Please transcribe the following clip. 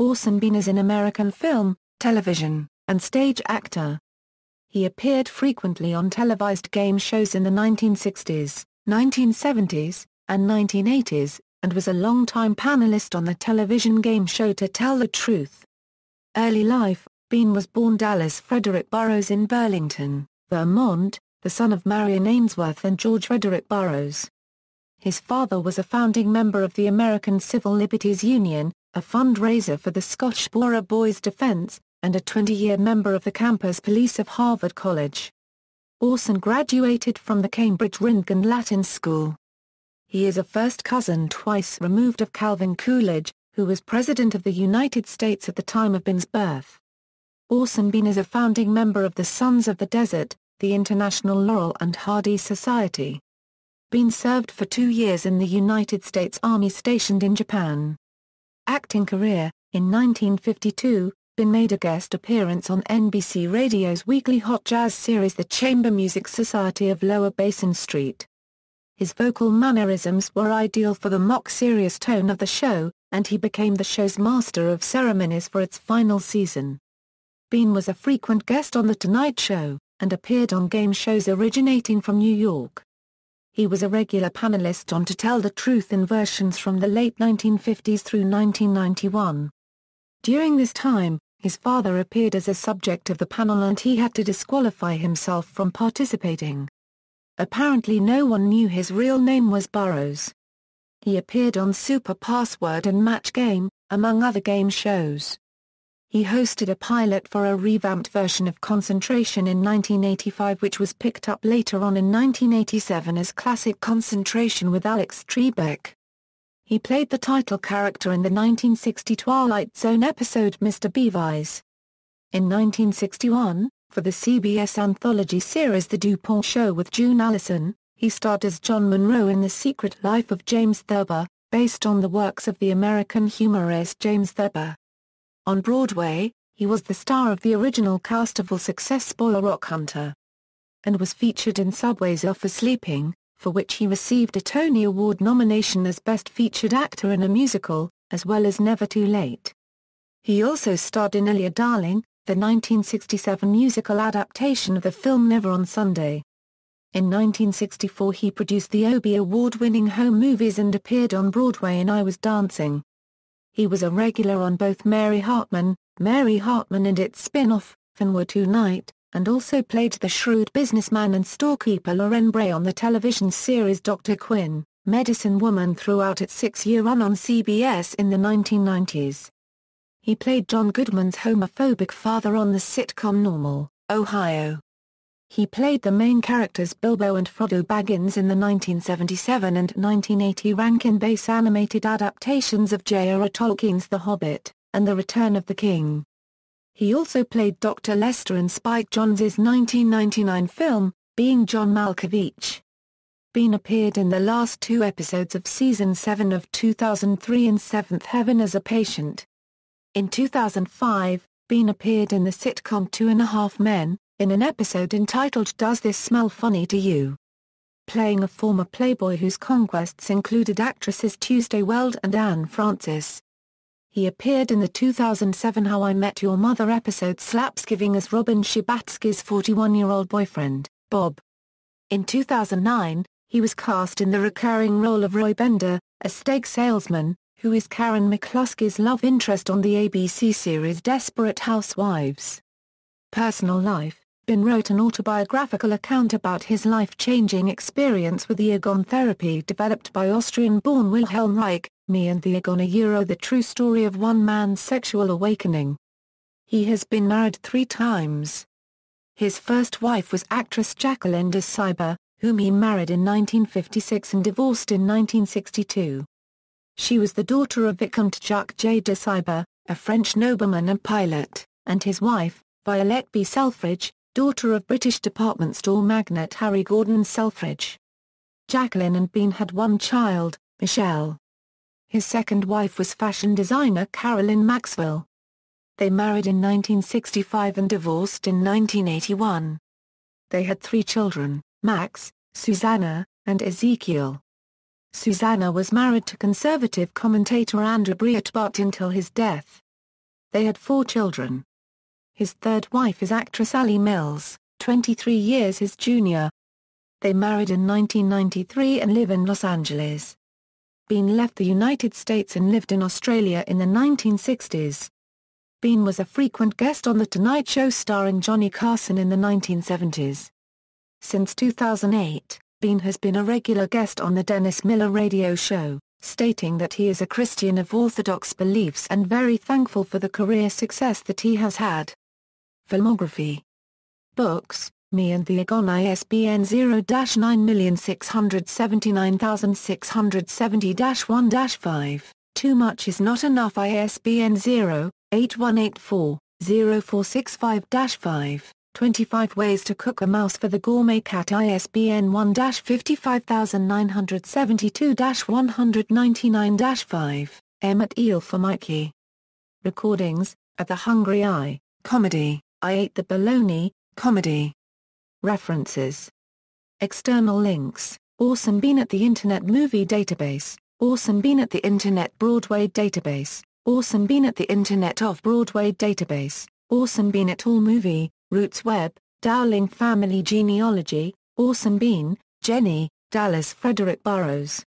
Orson Bean is an American film, television, and stage actor. He appeared frequently on televised game shows in the 1960s, 1970s, and 1980s, and was a long-time panelist on the television game show To Tell the Truth. Early life: Bean was born Dallas Frederick Burroughs in Burlington, Vermont, the son of Marion Ainsworth and George Frederick Burroughs. His father was a founding member of the American Civil Liberties Union, a fundraiser for the Scotch Bora Boys Defense, and a 20-year member of the campus police of Harvard College. Orson graduated from the Cambridge Rindge and Latin School. He is a first cousin twice removed of Calvin Coolidge, who was President of the United States at the time of Bean's birth. Orson Bean is a founding member of the Sons of the Desert, the International Laurel and Hardy Society. Bean served for 2 years in the United States Army stationed in Japan. Acting career: in 1952, Bean made a guest appearance on NBC Radio's weekly hot jazz series The Chamber Music Society of Lower Basin Street. His vocal mannerisms were ideal for the mock-serious tone of the show, and he became the show's master of ceremonies for its final season. Bean was a frequent guest on The Tonight Show, and appeared on game shows originating from New York. He was a regular panelist on To Tell the Truth in versions from the late 1950s through 1991. During this time, his father appeared as a subject of the panel and he had to disqualify himself from participating. Apparently no one knew his real name was Burroughs. He appeared on Super Password and Match Game, among other game shows. He hosted a pilot for a revamped version of Concentration in 1985 which was picked up later on in 1987 as Classic Concentration with Alex Trebek. He played the title character in the 1960 Twilight Zone episode Mr. Beavise. In 1961, for the CBS anthology series The DuPont Show with June Allison, he starred as John Monroe in The Secret Life of James Thurber, based on the works of the American humorist James Thurber. On Broadway, he was the star of the original cast of All Success Spoil Rock Hunter, and was featured in Subway's Office Sleeping, for which he received a Tony Award nomination as Best Featured Actor in a Musical, as well as Never Too Late. He also starred in Elia Darling, the 1967 musical adaptation of the film Never on Sunday. In 1964 he produced the Obie Award-winning Home Movies and appeared on Broadway in I Was Dancing. He was a regular on both Mary Hartman and its spin-off, Fenway Tonight, and also played the shrewd businessman and storekeeper Loren Bray on the television series Dr. Quinn, Medicine Woman throughout its 6-year run on CBS in the 1990s. He played John Goodman's homophobic father on the sitcom Normal, Ohio. He played the main characters Bilbo and Frodo Baggins in the 1977 and 1980 Rankin-Bass animated adaptations of J.R.R. Tolkien's The Hobbit, and The Return of the King. He also played Dr. Lester in Spike Jonze's 1999 film, Being John Malkovich. Bean appeared in the last 2 episodes of Season 7 of 2003 in Seventh Heaven as a patient. In 2005, Bean appeared in the sitcom 2.5 Men, in an episode entitled Does This Smell Funny to You? Playing a former playboy whose conquests included actresses Tuesday Weld and Anne Francis. He appeared in the 2007 How I Met Your Mother episode Slapsgiving as Robin Scherbatsky's 41-year-old boyfriend, Bob. In 2009, he was cast in the recurring role of Roy Bender, a steak salesman, who is Karen McCluskey's love interest on the ABC series Desperate Housewives. Personal life: Bean wrote an autobiographical account about his life-changing experience with the Ergon therapy developed by Austrian-born Wilhelm Reich, Me and the Ergon, the true story of one man's sexual awakening. He has been married 3 times. His first wife was actress Jacqueline de Cyber, whom he married in 1956 and divorced in 1962. She was the daughter of Vicomte Jacques J. de Cyber, a French nobleman and pilot, and his wife, Violette B. Selfridge, daughter of British department store magnate Harry Gordon Selfridge. Jacqueline and Bean had 1 child, Michelle. His second wife was fashion designer Carolyn Maxwell. They married in 1965 and divorced in 1981. They had 3 children, Max, Susanna, and Ezekiel. Susanna was married to conservative commentator Andrew Breitbart until his death. They had 4 children. His third wife is actress Ally Mills, 23 years his junior. They married in 1993 and live in Los Angeles. Bean left the United States and lived in Australia in the 1960s. Bean was a frequent guest on The Tonight Show starring Johnny Carson in the 1970s. Since 2008, Bean has been a regular guest on the Dennis Miller Radio Show, stating that he is a Christian of orthodox beliefs and very thankful for the career success that he has had. Filmography. Books, Me and the Egon, ISBN 0-9679670-1-5. Too Much Is Not Enough, ISBN 0-8184-0465-5. 25 Ways to Cook a Mouse for the Gourmet Cat, ISBN 1-55072-199-5. Emmett Eel for Mikey. Recordings, At the Hungry Eye, comedy, I Ate the Bologna, comedy. References. External links, Orson Bean at the Internet Movie Database, Orson Bean at the Internet Broadway Database, Orson Bean at the Internet Off-Broadway Database, Orson Bean at AllMovie, Roots Web, Dowling Family Genealogy, Orson Bean, Jenny, Dallas Frederick Burroughs.